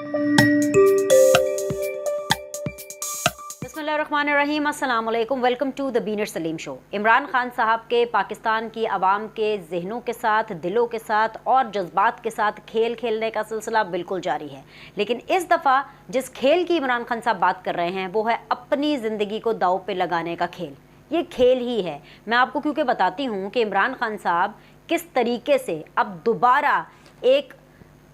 बिस्मिल्लाहिर्रहमानिर्रहीम, अस्सलाम वालेकुम, वेलकम टू द बीनर सलीम शो। इमरान खान साहब के पाकिस्तान की आवाम के जहनों के साथ, दिलों के साथ और जज्बात के साथ खेल खेलने का सिलसिला बिल्कुल जारी है। लेकिन इस दफ़ा जिस खेल की इमरान खान साहब बात कर रहे हैं वो है अपनी ज़िंदगी को दाव पे लगाने का खेल। ये खेल ही है। मैं आपको क्योंकि बताती हूँ कि इमरान खान साहब किस तरीके से अब दोबारा एक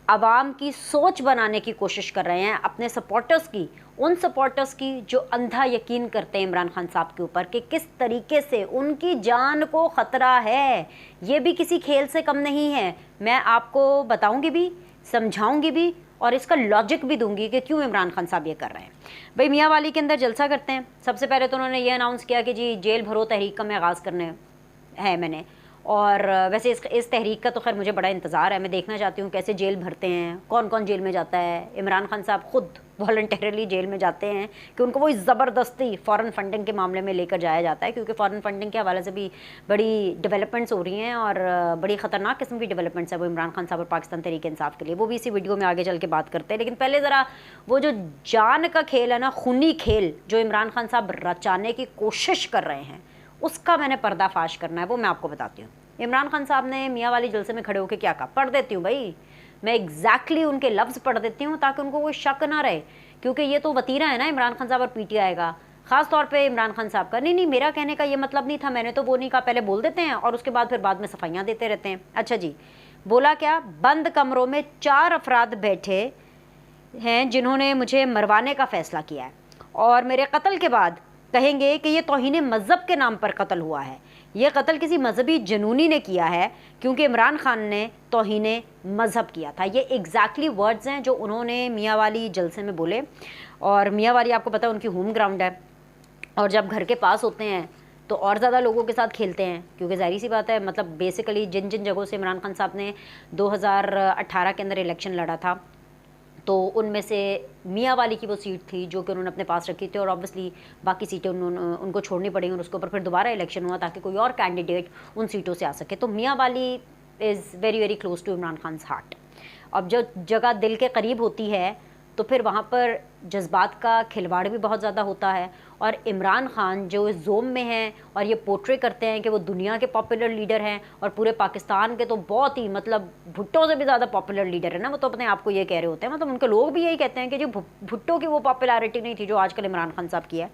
आवाम की सोच बनाने की कोशिश कर रहे हैं, अपने सपोर्टर्स की, उन सपोर्टर्स की जो अंधा यकीन करते हैं इमरान खान साहब के ऊपर कि किस तरीके से उनकी जान को ख़तरा है। ये भी किसी खेल से कम नहीं है। मैं आपको बताऊंगी भी, समझाऊंगी भी और इसका लॉजिक भी दूंगी कि क्यों इमरान खान साहब ये कर रहे हैं। भाई मियाँ वाली के अंदर जलसा करते हैं। सबसे पहले तो उन्होंने ये अनाउंस किया कि जी जेल भरो तहरीक का मैं आगाज़ करने है मैंने। और वैसे इस तहरीक का तो खैर मुझे बड़ा इंतज़ार है। मैं देखना चाहती हूँ कैसे जेल भरते हैं, कौन कौन जेल में जाता है। इमरान खान साहब ख़ुद वॉलंटरली जेल में जाते हैं कि उनको वो ज़बरदस्ती फ़ॉरेन फंडिंग के मामले में लेकर जाया जाता है, क्योंकि फ़ॉरेन फंडिंग के हवाले से भी बड़ी डेवलपमेंट्स हो रही हैं और बड़ी ख़तरनाक किस्म की डेवलपमेंट्स है वो इमरान खान साहब और पाकिस्तान तहरीक इंसाफ के लिए। वो भी इसी वीडियो में आगे चल के बात करते हैं। लेकिन पहले ज़रा वो जो जान का खेल है ना, खूनी खेल जो इमरान खान साहब रचाने की कोशिश कर रहे हैं, उसका मैंने पर्दाफाश करना है, वो मैं आपको बताती हूँ। इमरान खान साहब ने मियाँ वाली जलसे में खड़े होकर क्या कहा, पढ़ देती हूँ भाई, मैं एग्जैक्टली उनके लफ्ज़ पढ़ देती हूँ ताकि उनको कोई शक ना रहे, क्योंकि ये तो वतीरा है ना इमरान खान साहब और पीटीआई का, ख़ास तौर पे इमरान खान साहब का। नहीं, मेरा कहने का ये मतलब नहीं था, मैंने तो वो नहीं कहा। पहले बोल देते हैं और उसके बाद फिर बाद में सफाइयाँ देते रहते हैं। अच्छा जी, बोला क्या, बंद कमरों में 4 अफराद बैठे हैं जिन्होंने मुझे मरवाने का फ़ैसला किया है और मेरे कत्ल के बाद कहेंगे कि ये तौहीन मज़हब के नाम पर कत्ल हुआ है। ये कत्ल किसी मजहबी जनूनी ने किया है क्योंकि इमरान खान ने तौहीन मज़हब किया था। ये एग्जैक्टली वर्ड्स हैं जो उन्होंने मियाँ वाली जलसे में बोले। और मियाँ वाली आपको पता है उनकी होम ग्राउंड है, और जब घर के पास होते हैं तो और ज़्यादा लोगों के साथ खेलते हैं, क्योंकि ज़ाहिर सी बात है, मतलब बेसिकली जिन जिन जगहों से इमरान खान साहब ने 2018 के अंदर इलेक्शन लड़ा था तो उनमें से मियाँ वाली की वो सीट थी जो कि उन्होंने अपने पास रखी थी, और ऑब्वियसली बाकी सीटें उनको छोड़नी पड़ेंगी और उसके ऊपर फिर दोबारा इलेक्शन हुआ ताकि कोई और कैंडिडेट उन सीटों से आ सके। तो Mianwali is very very close to Imran Khan heart. अब जो जगह दिल के करीब होती है तो फिर वहाँ पर जज्बात का खिलवाड़ भी बहुत ज़्यादा होता है। और इमरान खान जो इस जोम में हैं और ये पोर्ट्रे करते हैं कि वो दुनिया के पॉपुलर लीडर हैं और पूरे पाकिस्तान के तो बहुत ही, मतलब भुट्टो से भी ज़्यादा पॉपुलर लीडर है ना, वो तो अपने आप को ये कह रहे होते हैं, मतलब उनके लोग भी यही कहते हैं कि जो भुट्टो की वो पॉपुलैरिटी नहीं थी जो आजकल इमरान खान साहब की है।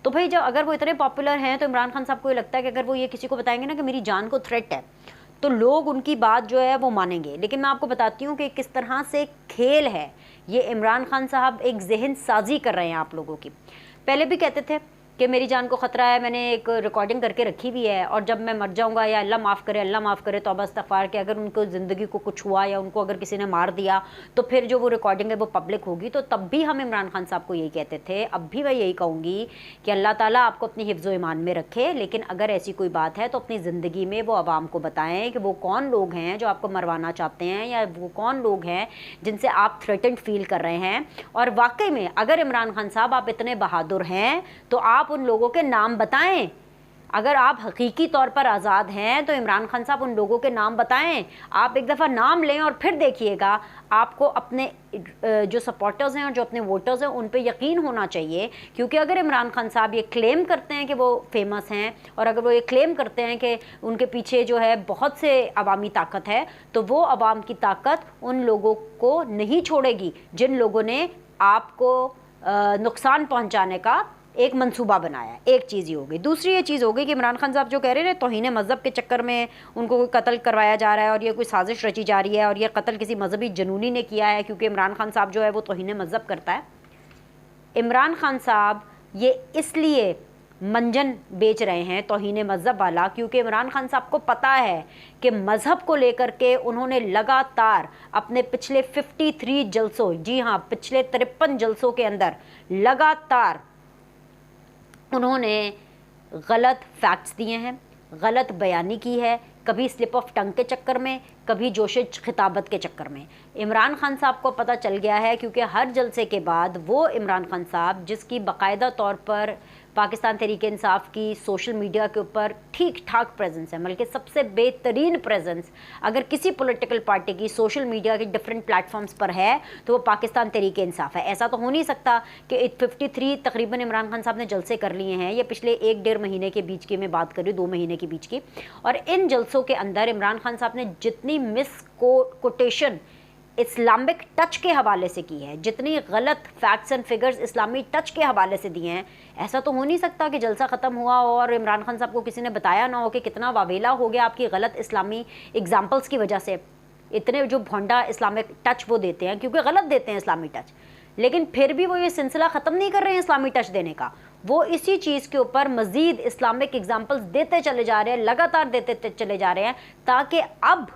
तो भाई जब अगर वो इतने पॉपुलर हैं तो इमरान खान साहब को ये लगता है कि अगर वो ये किसी को बताएंगे ना कि मेरी जान को थ्रेट है तो लोग उनकी बात जो है वो मानेंगे। लेकिन मैं आपको बताती हूँ कि किस तरह से खेल है ये। इमरान खान साहब एक जहन साजी कर रहे हैं आप लोगों की। पहले भी कहते थे कि मेरी जान को ख़तरा है, मैंने एक रिकॉर्डिंग करके रखी भी है, और जब मैं मर जाऊंगा या अल्लाह माफ़ करे, अल्लाह माफ़ करे, तौबा इस्तग़फ़ार, कि अगर उनको ज़िंदगी को कुछ हुआ या उनको अगर किसी ने मार दिया तो फिर जो वो रिकॉर्डिंग है वो पब्लिक होगी। तो तब भी हम इमरान खान साहब को यही कहते थे, अब भी मैं यही कहूँगी कि अल्लाह ताला आपको अपनी हिफ्ज़ व ईमान में रखे। लेकिन अगर ऐसी कोई बात है तो अपनी ज़िंदगी में वो आवाम को बताएं कि वो कौन लोग हैं जो आपको मरवाना चाहते हैं, या वो कौन लोग हैं जिनसे आप थ्रेटेंड फील कर रहे हैं। और वाकई में अगर इमरान खान साहब आप इतने बहादुर हैं तो आप उन लोगों के नाम बताएं। अगर आप हकीकी तौर पर आज़ाद हैं तो इमरान खान साहब उन लोगों के नाम बताएं। आप एक दफ़ा नाम लें और फिर देखिएगा आपको अपने जो सपोर्टर्स हैं और जो अपने वोटर्स हैं उन पे यकीन होना चाहिए। क्योंकि अगर इमरान खान साहब ये क्लेम करते हैं कि वो फेमस हैं और अगर वो ये क्लेम करते हैं कि उनके पीछे जो है बहुत से अवामी ताकत है, तो वो अवाम की ताकत उन लोगों को नहीं छोड़ेगी जिन लोगों ने आपको नुकसान पहुँचाने का एक मंसूबा बनाया। एक चीज़ ये हो गई। दूसरी ये चीज़ हो गई कि इमरान खान साहब जो कह रहे हैं तौहीन मज़हब के चक्कर में उनको कोई कत्ल करवाया जा रहा है और ये कोई साजिश रची जा रही है और ये कत्ल किसी मजहबी जनूनी ने किया है, क्योंकि इमरान खान साहब जो है वो तौहीन मज़हब करता है। इमरान खान साहब ये इसलिए मंजन बेच रहे हैं तौहीन मज़हब वाला क्योंकि इमरान खान साहब को पता है कि मज़हब को लेकर के उन्होंने लगातार अपने पिछले 53 जलसों, जी हाँ पिछले 53 जलसों के अंदर लगातार उन्होंने गलत फैक्ट्स दिए हैं, गलत बयानी की है, कभी स्लिप ऑफ टंग के चक्कर में, कभी जोश खिताबत के चक्कर में। इमरान खान साहब को पता चल गया है क्योंकि हर जलसे के बाद वो इमरान खान साहब जिसकी बाकायदा तौर पर पाकिस्तान तहरीक इंसाफ की सोशल मीडिया के ऊपर ठीक ठाक प्रेजेंस है, बल्कि सबसे बेहतरीन प्रेजेंस अगर किसी पॉलिटिकल पार्टी की सोशल मीडिया के डिफरेंट प्लेटफॉर्म्स पर है तो वो पाकिस्तान तहरीक इंसाफ है। ऐसा तो हो नहीं सकता कि 53 तकरीबन इमरान खान साहब ने जलसे कर लिए हैं, ये पिछले 1-1.5 महीने के बीच की मैं बात कर रही हूँ, 2 महीने के बीच की, और इन जलसों के अंदर इमरान खान साहब ने जितनी कोटेशन इस्लामिक टच के हवाले से की है, जितनी गलत facts and figures Islami touch के हवाले से दिए हैं, ऐसा तो हो नहीं सकता कि जलसा ख़त्म हुआ और इमरान खान साहब को किसी ने बताया ना हो कि कितना वावेला हो गया आपकी गलत इस्लामी एग्जाम्पल्स की वजह से। इतने जो भोंडा इस्लामिक टच वो देते हैं, क्योंकि गलत देते हैं इस्लामी टच, लेकिन फिर भी वो ये सिलसिला ख़त्म नहीं कर रहे हैं इस्लामी टच देने का। वो इसी चीज़ के ऊपर मज़ीद इस्लामिक एग्जाम्पल्स देते चले जा रहे हैं, लगातार देते चले जा रहे हैं, ताकि अब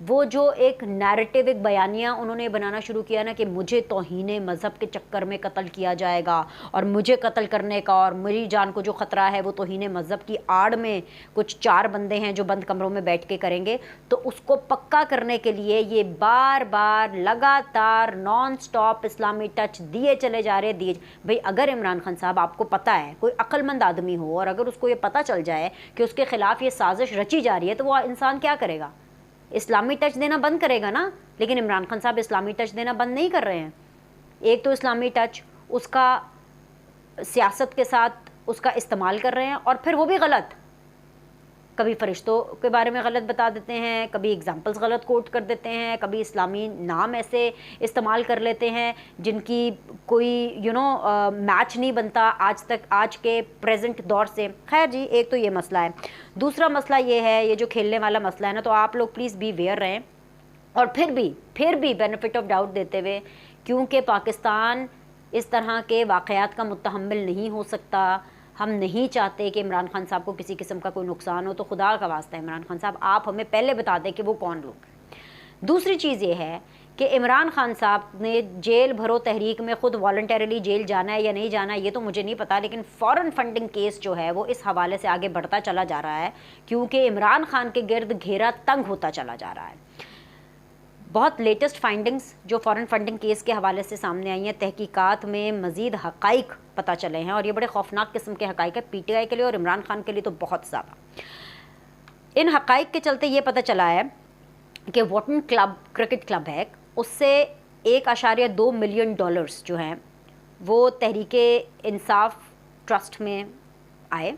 वो जो एक नैरेटिव, एक बयानिया उन्होंने बनाना शुरू किया ना कि मुझे तौहीने मज़हब के चक्कर में कत्ल किया जाएगा और मुझे कत्ल करने का और मेरी जान को जो ख़तरा है वो तौहीने मज़हब की आड़ में कुछ 4 बंदे हैं जो बंद कमरों में बैठ के करेंगे। तो उसको पक्का करने के लिए ये बार बार लगातार नॉन स्टॉप इस्लामी टच दिए चले जा रहे दिए। भाई अगर इमरान खान साहब, आपको पता है, कोई अक्लमंद आदमी हो और अगर उसको ये पता चल जाए कि उसके ख़िलाफ़ ये साजिश रची जा रही है तो वो इंसान क्या करेगा? इस्लामी टच देना बंद करेगा ना। लेकिन इमरान खान साहब इस्लामी टच देना बंद नहीं कर रहे हैं। एक तो इस्लामी टच उसका सियासत के साथ उसका इस्तेमाल कर रहे हैं और फिर वो भी गलत, कभी फरिश्तों के बारे में गलत बता देते हैं, कभी एग्जाम्पल्स गलत कोट कर देते हैं, कभी इस्लामी नाम ऐसे इस्तेमाल कर लेते हैं जिनकी कोई मैच नहीं बनता आज के प्रेजेंट दौर से। खैर जी, एक तो ये मसला है। दूसरा मसला ये है, ये जो खेलने वाला मसला है ना, तो आप लोग प्लीज़ बी वेयर रहें और फिर भी बेनिफिट ऑफ डाउट देते हुए, क्योंकि पाकिस्तान इस तरह के वाक़यात का मुतहम्मिल नहीं हो सकता। हम नहीं चाहते कि इमरान खान साहब को किसी किस्म का कोई नुकसान हो, तो खुदा का वास्ता है इमरान खान साहब आप हमें पहले बता दें कि वो कौन लोग हैं। दूसरी चीज़ ये है कि इमरान खान साहब ने जेल भरो तहरीक में ख़ुद वॉलंटरीली जेल जाना है या नहीं जाना है ये तो मुझे नहीं पता, लेकिन फ़ॉरेन फंडिंग केस जो है वो इस हवाले से आगे बढ़ता चला जा रहा है, क्योंकि इमरान खान के गिर्द घेरा तंग होता चला जा रहा है। बहुत लेटेस्ट फाइंडिंग्स जो फ़ॉरेन फंडिंग केस के हवाले से सामने आई हैं, तहकीकात में मज़ीद हक़ाइक़ पता चले हैं और ये बड़े खौफनाक किस्म के हक़ाइक़ है PTI के लिए और इमरान खान के लिए तो बहुत ज़्यादा। इन हक़ाइक़ के चलते ये पता चला है कि वॉटन क्लब क्रिकेट क्लब है, उससे 1.2 मिलियन डॉलर्स जो हैं वो तहरीके इंसाफ ट्रस्ट में आए,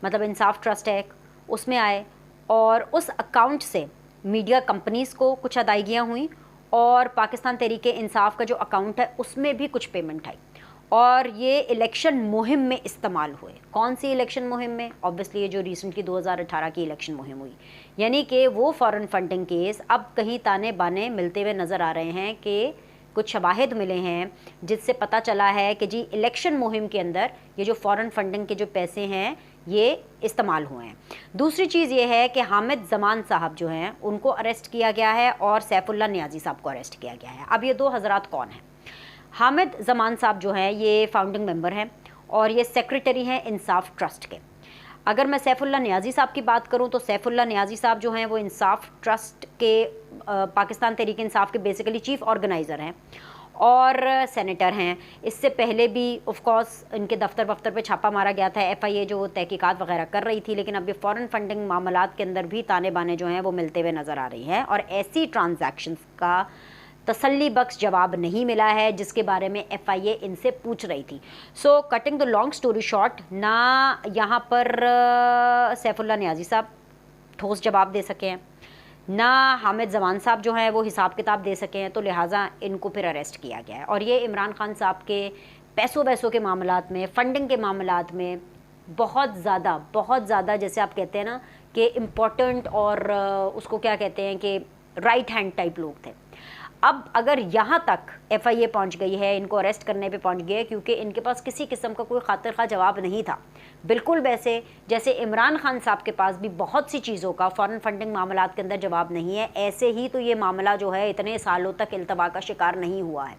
मतलब इंसाफ ट्रस्ट है उसमें आए, और उस अकाउंट से मीडिया कंपनीज़ को कुछ अदायगियाँ हुई और पाकिस्तान तहरीक इंसाफ का जो अकाउंट है उसमें भी कुछ पेमेंट आई और ये इलेक्शन मुहिम में इस्तेमाल हुए। कौन सी इलेक्शन मुहिम में? ऑब्वियसली ये जो रिसेंटली 2018 की इलेक्शन मुहिम हुई, यानी कि वो फ़ॉरेन फंडिंग केस अब कहीं ताने बाने मिलते हुए नज़र आ रहे हैं कि कुछ शवाहिद मिले हैं जिससे पता चला है कि जी इलेक्शन मुहिम के अंदर ये जो फ़ॉरेन फंडिंग के जो पैसे हैं ये इस्तेमाल हुए हैं। दूसरी चीज़ ये है कि हामिद ज़मान साहब जो हैं उनको अरेस्ट किया गया है और सैफुल्लाह नियाज़ी साहब को अरेस्ट किया गया है। अब ये 2 हज़रात कौन हैं? हामिद ज़मान साहब जो हैं ये फाउंडिंग मेंबर हैं और ये सेक्रेटरी हैं इंसाफ ट्रस्ट के। अगर मैं सैफुल्लाह नियाज़ी साहब की बात करूं तो सैफुल्लाह नियाज़ी साहब जो हैं वो इंसाफ ट्रस्ट के पाकिस्तान तहरीक इंसाफ के बेसिकली चीफ़ ऑर्गेनाइज़र हैं और सेनेटर हैं। इससे पहले भी ऑफ कोर्स इनके दफ्तर पे छापा मारा गया था, FIA जो तहकीकात वगैरह कर रही थी, लेकिन अब ये फ़ॉरेन फंडिंग मामलात के अंदर भी ताने बाने जो हैं वो मिलते हुए नज़र आ रही हैं और ऐसी ट्रांजैक्शंस का तसल्ली बख्श जवाब नहीं मिला है जिसके बारे में FIA इनसे पूछ रही थी। सो cutting the long story short, ना यहाँ पर सैफुल्लाह नियाज़ी साहब ठोस जवाब दे सके हैं, ना हामिद ज़मान साहब जो हैं वो हिसाब किताब दे सके हैं, तो लिहाजा इनको फिर अरेस्ट किया गया है। और ये इमरान खान साहब के पैसों के मामलात में, फंडिंग के मामलात में बहुत ज़्यादा जैसे आप कहते हैं ना कि इम्पोर्टेंट और उसको क्या कहते हैं कि राइट हैंड टाइप लोग थे। अब अगर यहाँ तक FIA पहुँच गई है, इनको अरेस्ट करने पे पहुँच गई है, क्योंकि इनके पास किसी किस्म का कोई खातिर खा जवाब नहीं था। बिल्कुल वैसे जैसे इमरान खान साहब के पास भी बहुत सी चीज़ों का फ़ॉरेन फंडिंग मामलात के अंदर जवाब नहीं है, ऐसे ही तो ये मामला जो है इतने सालों तक इल्तवा का शिकार नहीं हुआ है।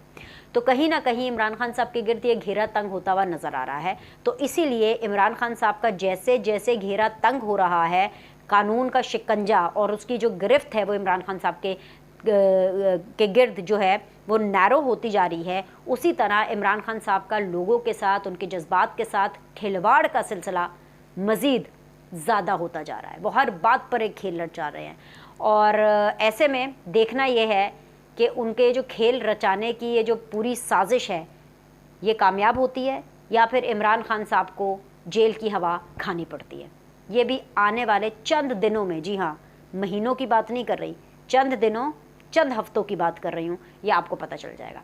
तो कहीं ना कहीं इमरान खान साहब के गिर्द ये घेरा तंग होता हुआ नज़र आ रहा है। तो इसीलिए इमरान खान साहब का जैसे जैसे घेरा तंग हो रहा है, कानून का शिकंजा और उसकी जो गिरफ्त है वो इमरान खान साहब के गिर्द जो है वो नैरो होती जा रही है, उसी तरह इमरान खान साहब का लोगों के साथ, उनके जज्बात के साथ खिलवाड़ का सिलसिला मज़ीद ज़्यादा होता जा रहा है। वो हर बात पर एक खेल रचा रहे हैं और ऐसे में देखना ये है कि उनके जो खेल रचाने की ये जो पूरी साजिश है ये कामयाब होती है या फिर इमरान खान साहब को जेल की हवा खानी पड़ती है। ये भी आने वाले चंद दिनों में, जी हाँ, महीनों की बात नहीं कर रही, चंद दिनों, चंद हफ्तों की बात कर रही हूँ, ये आपको पता चल जाएगा।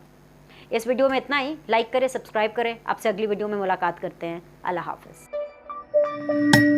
इस वीडियो में इतना ही। लाइक करें, सब्सक्राइब करें। आपसे अगली वीडियो में मुलाकात करते हैं। अल्लाह हाफ़िज़।